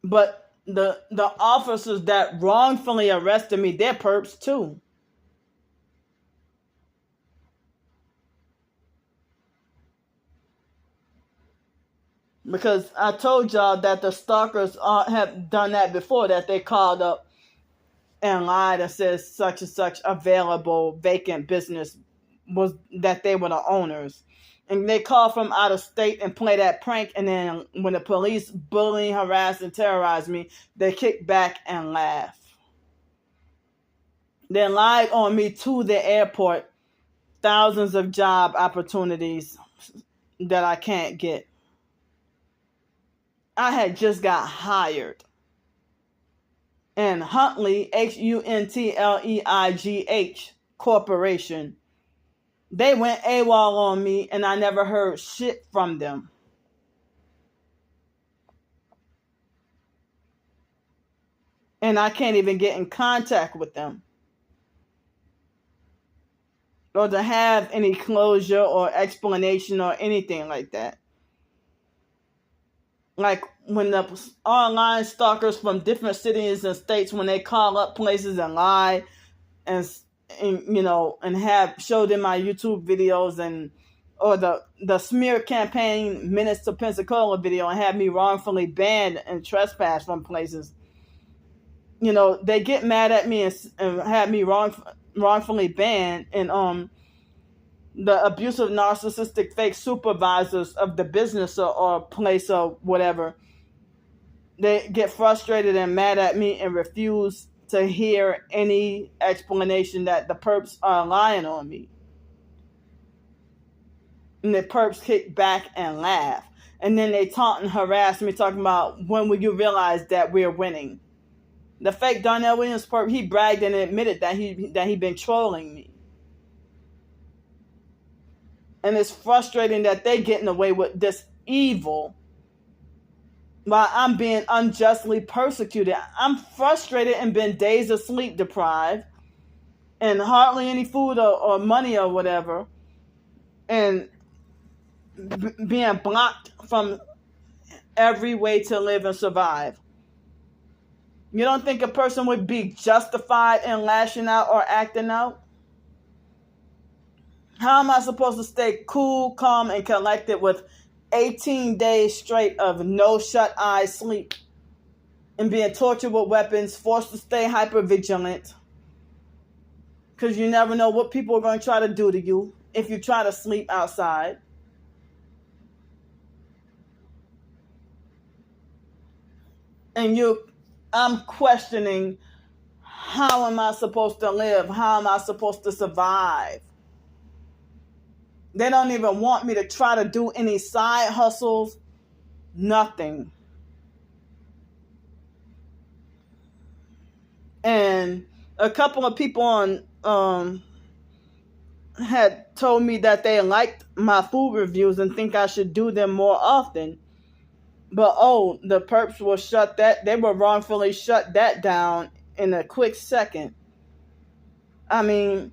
But the officers that wrongfully arrested me, they're perps too. Because I told y'all that the stalkers have done that before, that they called up and lied and said such and such available vacant business was that they were the owners. And they call from out of state and play that prank, and then when the police bully, harass, and terrorize me, they kick back and laugh. They lied on me to the airport, thousands of job opportunities that I can't get. I had just got hired. And Huntley, Huntleigh Corporation, they went AWOL on me, and I never heard shit from them. And I can't even get in contact with them or to have any closure or explanation or anything like that. Like when the online stalkers from different cities and states, when they call up places and lie and have showed in my YouTube videos or the smear campaign Minutes to Pensacola video and have me wrongfully banned and trespassed from places. They get mad at me and have me wrongfully banned, and the abusive, narcissistic, fake supervisors of the business or place or whatever, they get frustrated and mad at me and refuse to hear any explanation that the perps are lying on me. And the perps kick back and laugh. And then they taunt and harass me, talking about, when will you realize that we're winning? The fake Darnell Williams perp, he bragged and admitted that he'd been trolling me. And it's frustrating that they're getting away with this evil while I'm being unjustly persecuted. I'm frustrated and been days of sleep deprived and hardly any food or money or whatever, and being blocked from every way to live and survive. You don't think a person would be justified in lashing out or acting out? How am I supposed to stay cool, calm, and collected with 18 days straight of no shut-eye sleep and being tortured with weapons, forced to stay hyper-vigilant? Because you never know what people are going to try to do to you if you try to sleep outside. And I'm questioning, how am I supposed to live? How am I supposed to survive? They don't even want me to try to do any side hustles, nothing. And a couple of people had told me that they liked my food reviews and think I should do them more often. But the perps will they were wrongfully shut that down in a quick second. I mean,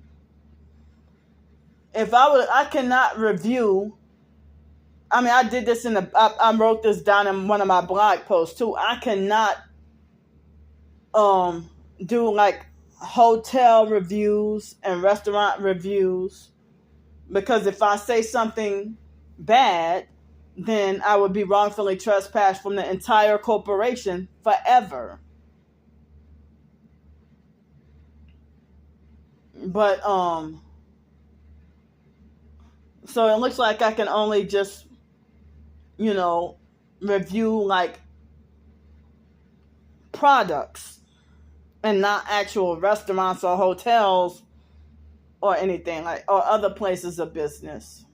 I cannot review. I mean, I did this I wrote this down in one of my blog posts too. I cannot do like hotel reviews and restaurant reviews, because if I say something bad, then I would be wrongfully trespassed from the entire corporation forever. But so it looks like I can only just review like products and not actual restaurants or hotels or anything or other places of business.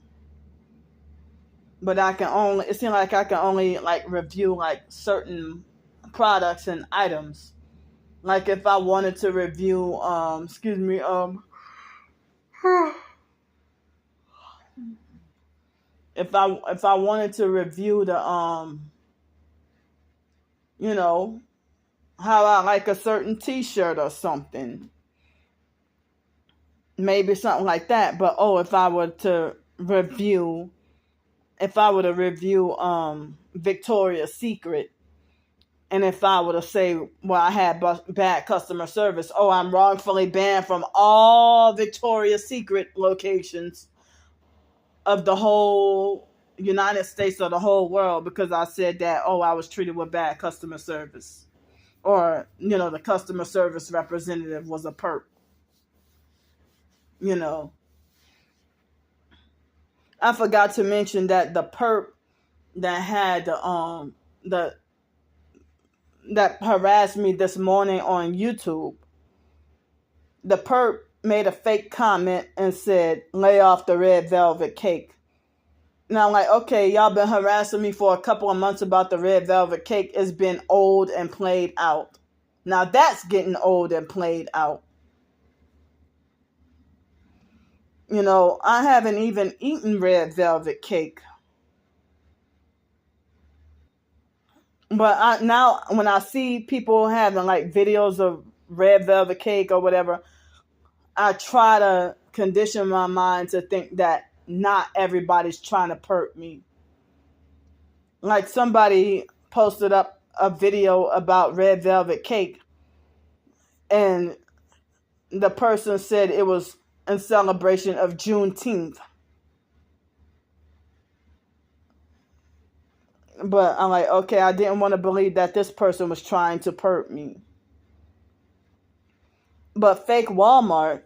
But it seems like I can only like review like certain products and items. Like if I wanted to review, if I wanted to review the how I like a certain t-shirt or something, maybe something like that. But if I were to review Victoria's Secret, And if I were to say, well, I had bad customer service, oh, I'm wrongfully banned from all Victoria's Secret locations of the whole United States or the whole world because I said that, oh, I was treated with bad customer service. Or, the customer service representative was a perp. I forgot to mention that the perp that had that harassed me this morning on YouTube, the perp made a fake comment and said, lay off the red velvet cake. Now I'm like, okay, y'all been harassing me for a couple of months about the red velvet cake. It's been old and played out. Now that's getting old and played out. I haven't even eaten red velvet cake. But now when I see people having like videos of red velvet cake or whatever, I try to condition my mind to think that not everybody's trying to perp me. Like somebody posted up a video about red velvet cake and the person said it was in celebration of Juneteenth. But I'm like, okay, I didn't want to believe that this person was trying to perp me. But fake Walmart,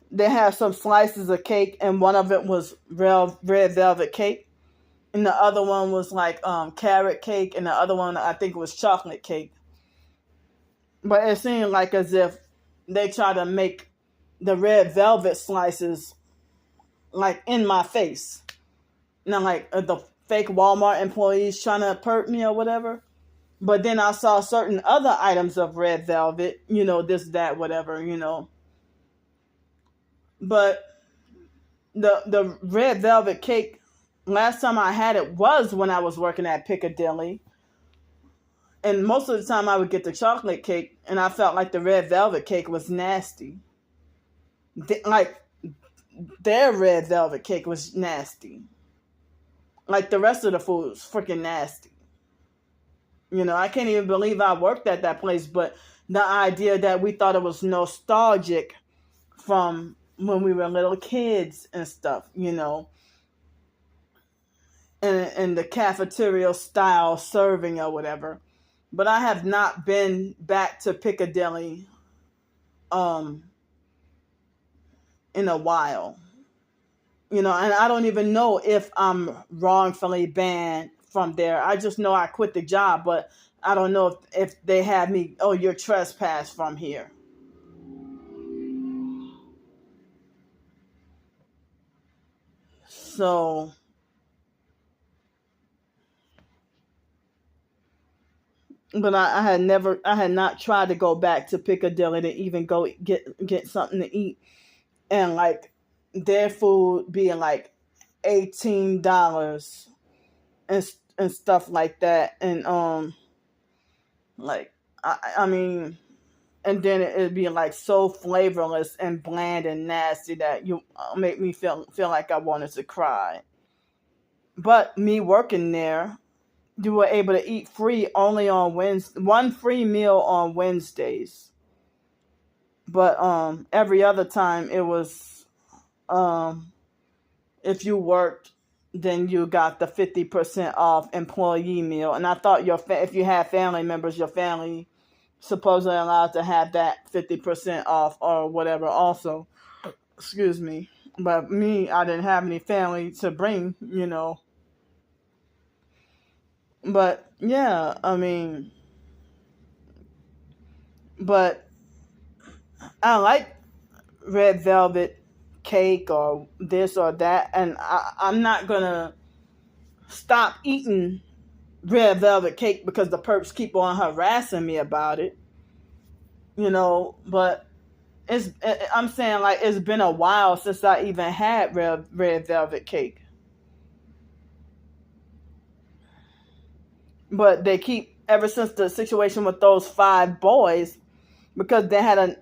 they have some slices of cake, and one of it was red velvet cake, and the other one was like carrot cake, and the other one I think was chocolate cake. But it seemed like as if they try to make the red velvet slices like in my face. Now, like the fake Walmart employees trying to perp me or whatever. But then I saw certain other items of red velvet, this, that, whatever, But the red velvet cake, last time I had it was when I was working at Piccadilly. And most of the time I would get the chocolate cake, and I felt like the red velvet cake was nasty. Their red velvet cake was nasty. Like the rest of the food was freaking nasty. I can't even believe I worked at that place, but the idea that we thought it was nostalgic from when we were little kids and stuff, and the cafeteria style serving or whatever. But I have not been back to Piccadilly in a while. And I don't even know if I'm wrongfully banned from there. I just know I quit the job, but I don't know if they had me, oh, you're trespassed from here. So, but I had not tried to go back to Piccadilly to even go get something to eat. And like their food being like $18 and stuff like that. And like I mean, and then it'd be like so flavorless and bland and nasty that you make me feel like I wanted to cry. But me working there, you were able to eat free only on Wednesday, one free meal on Wednesdays. But every other time it was if you worked, then you got the 50% off employee meal. And I thought if you had family members, your family supposedly allowed to have that 50% off or whatever also. Excuse me. But me, I didn't have any family to bring, But yeah, I mean, but I like red velvet cake or this or that, and I'm not gonna stop eating red velvet cake because the perps keep on harassing me about it, but I'm saying like it's been a while since I even had red velvet cake. But they keep, ever since the situation with those 5 boys, because they had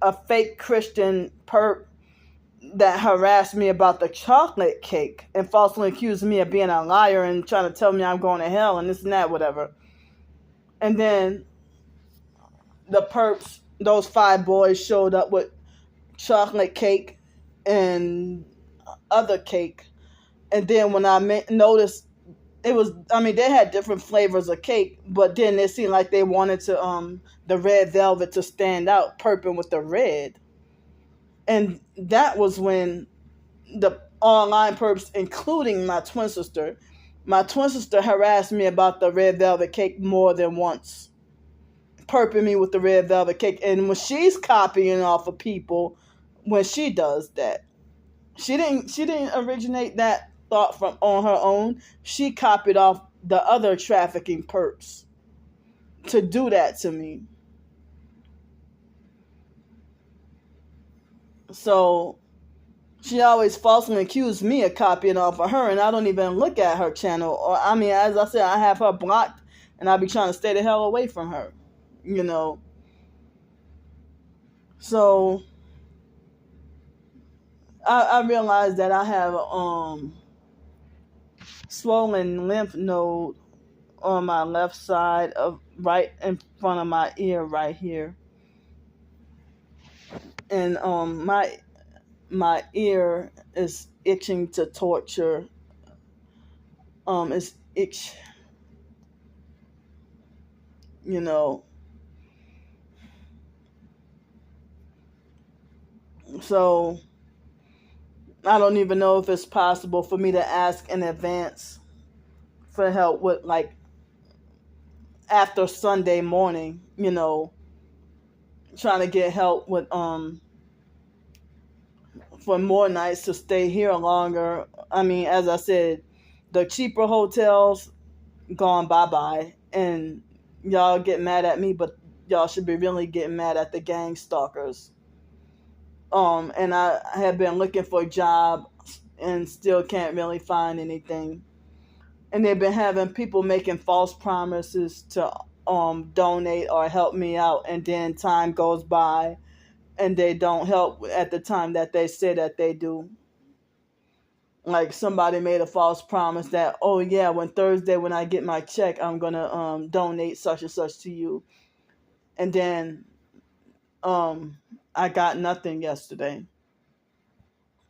a fake Christian perp that harassed me about the chocolate cake and falsely accused me of being a liar and trying to tell me I'm going to hell and this and that, whatever. And then the perps, those 5 boys, showed up with chocolate cake and other cake. And then when I noticed, it was, I mean, they had different flavors of cake, but then it seemed like they wanted to the red velvet to stand out, purple with the red. And that was when the online perps, including my twin sister harassed me about the red velvet cake more than once, perping me with the red velvet cake. And when she's copying off of people, when she does that, she didn't originate that thought from on her own. She copied off the other trafficking perps to do that to me. So she always falsely accused me of copying off of her, and I don't even look at her channel. Or, I mean, as I said, I have her blocked, and I be trying to stay the hell away from her, you know. So I realized that I have swollen lymph node on my left side, of right in front of my ear, right here, and my ear is itching to torture. It's itch, you know. So I don't even know if it's possible for me to ask in advance for help with, like, after Sunday morning, you know, trying to get help with for more nights to stay here longer. I mean, as I said, the cheaper hotels gone bye-bye, and y'all get mad at me, but y'all should be really getting mad at the gang stalkers. And I have been looking for a job and still can't really find anything. And they've been having people making false promises to donate or help me out, and then time goes by and they don't help at the time that they say that they do. Like, somebody made a false promise that, oh yeah, when Thursday when I get my check, I'm gonna donate such and such to you, and then I got nothing yesterday.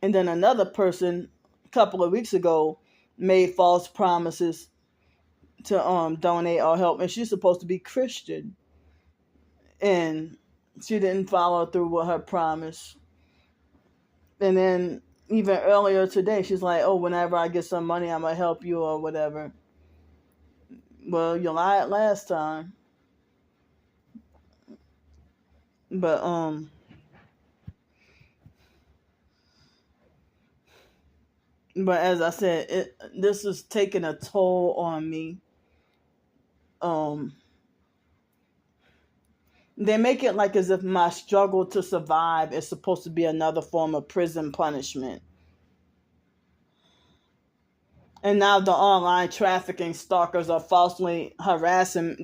And then another person a couple of weeks ago made false promises to donate or help, and she's supposed to be Christian, and she didn't follow through with her promise. And then even earlier today, she's like, oh, whenever I get some money, I'm gonna help you or whatever. Well, you lied last time. But as I said, this is taking a toll on me. They make it like as if my struggle to survive is supposed to be another form of prison punishment. And now the online trafficking stalkers are harassing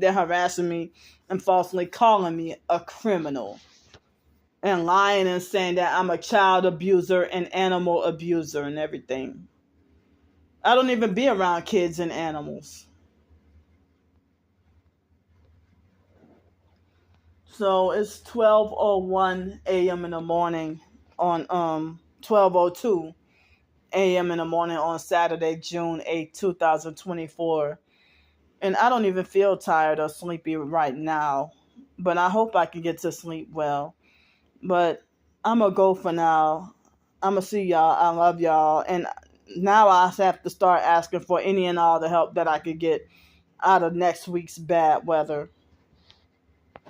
me and falsely calling me a criminal, and lying and saying that I'm a child abuser and animal abuser and everything. I don't even be around kids and animals. So it's 12:01 a.m. in the morning on 12:02 a.m. in the morning on Saturday, June 8th, 2024. And I don't even feel tired or sleepy right now, but I hope I can get to sleep well. But I'm going to go for now. I'm going to see y'all. I love y'all. And now I have to start asking for any and all the help that I could get out of next week's bad weather.